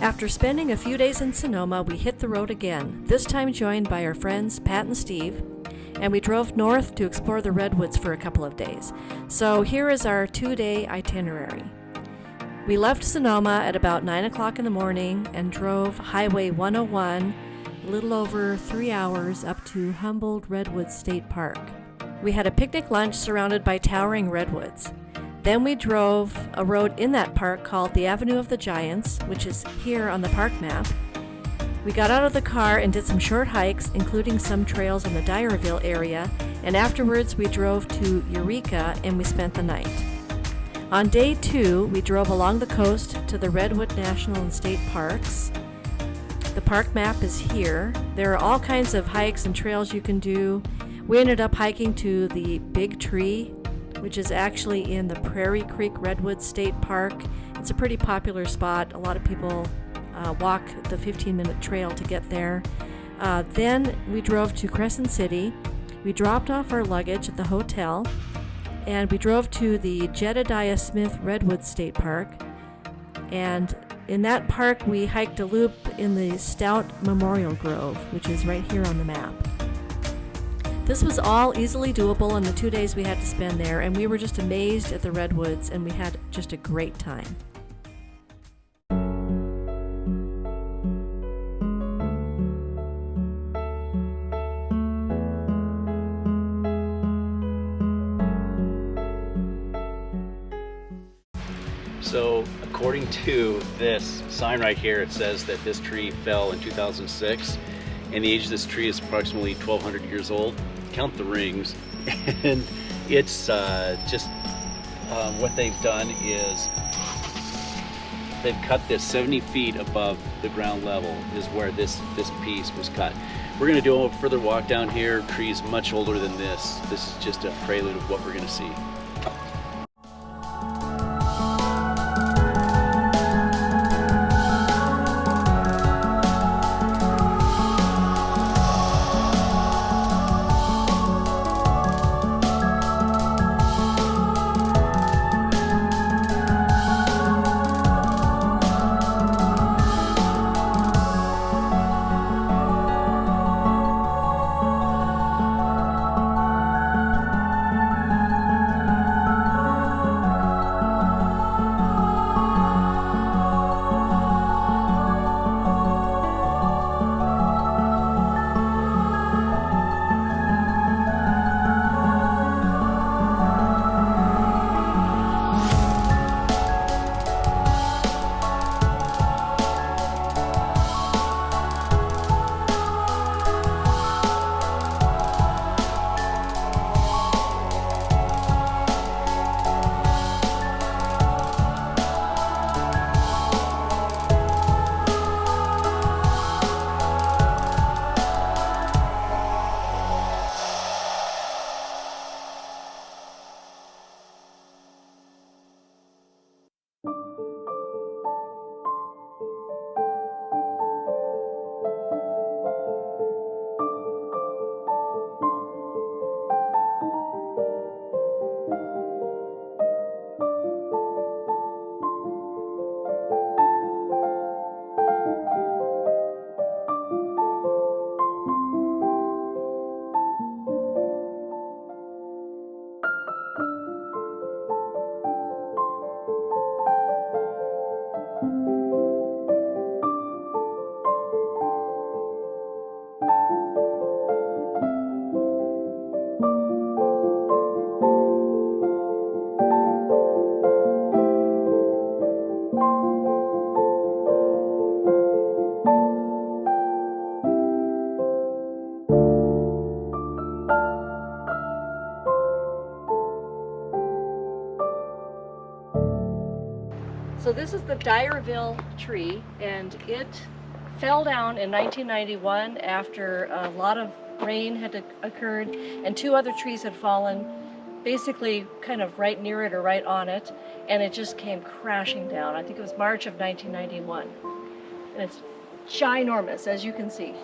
After spending a few days in Sonoma, we hit the road again, this time joined by our friends Pat and Steve, and we drove north to explore the Redwoods for a couple of days. So here is our 2-day itinerary. We left Sonoma at about 9 o'clock in the morning and drove Highway 101 a little over 3 hours up to Humboldt Redwoods State Park. We had a picnic lunch surrounded by towering redwoods. Then we drove a road in that park called the Avenue of the Giants, which is here on the park map. We got out of the car and did some short hikes, including some trails in the Dyerville area, and afterwards we drove to Eureka and we spent the night. On day 2, we drove along the coast to the Redwood National and State Parks. The park map is here. There are all kinds of hikes and trails you can do. We ended up hiking to the Big Tree, which is actually in the Prairie Creek Redwood State Park. It's a pretty popular spot. A lot of people walk the 15-minute trail to get there. Then we drove to Crescent City. We dropped off our luggage at the hotel, and we drove to the Jedediah Smith Redwood State Park. And in that park, we hiked a loop in the Stout Memorial Grove, which is right here on the map. This was all easily doable in the 2 days we had to spend there, and we were just amazed at the redwoods, and we had just a great time. So according to this sign right here, it says that this tree fell in 2006, and the age of this tree is approximately 1,200 years old. Count the rings. And it's what they've done is they've cut this 70 feet above the ground level is where this piece was cut. We're going to do a further walk down here. Trees much older than this. This is just a prelude of what we're going to see. So this is the Dyerville tree, and it fell down in 1991 after a lot of rain had occurred, and 2 other trees had fallen basically kind of right near it or right on it, and it just came crashing down. I think it was March of 1991. And it's ginormous, as you can see.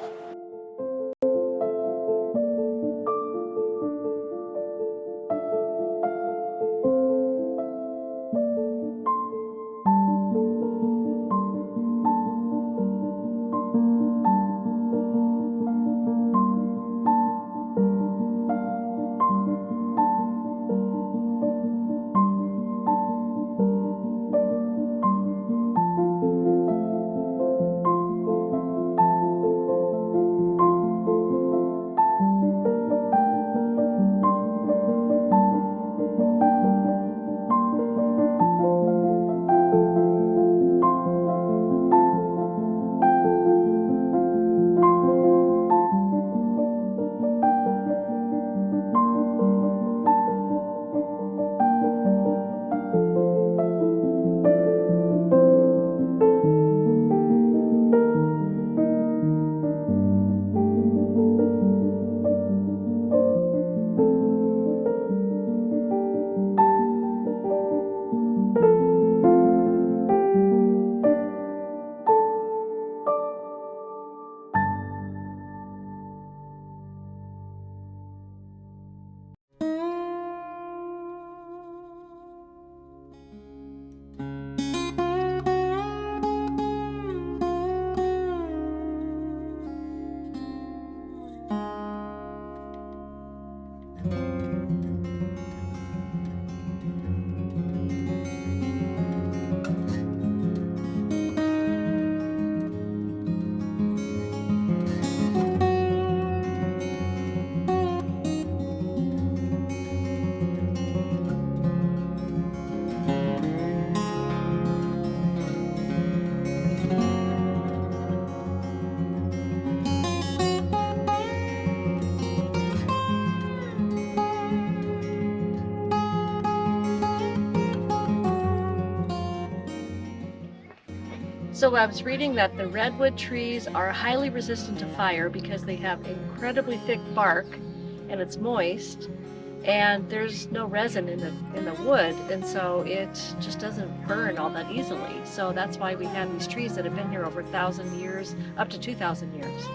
So I was reading that the redwood trees are highly resistant to fire because they have incredibly thick bark and it's moist, and there's no resin in the wood, and so it just doesn't burn all that easily. So that's why we have these trees that have been here over 1,000 years, up to 2,000 years.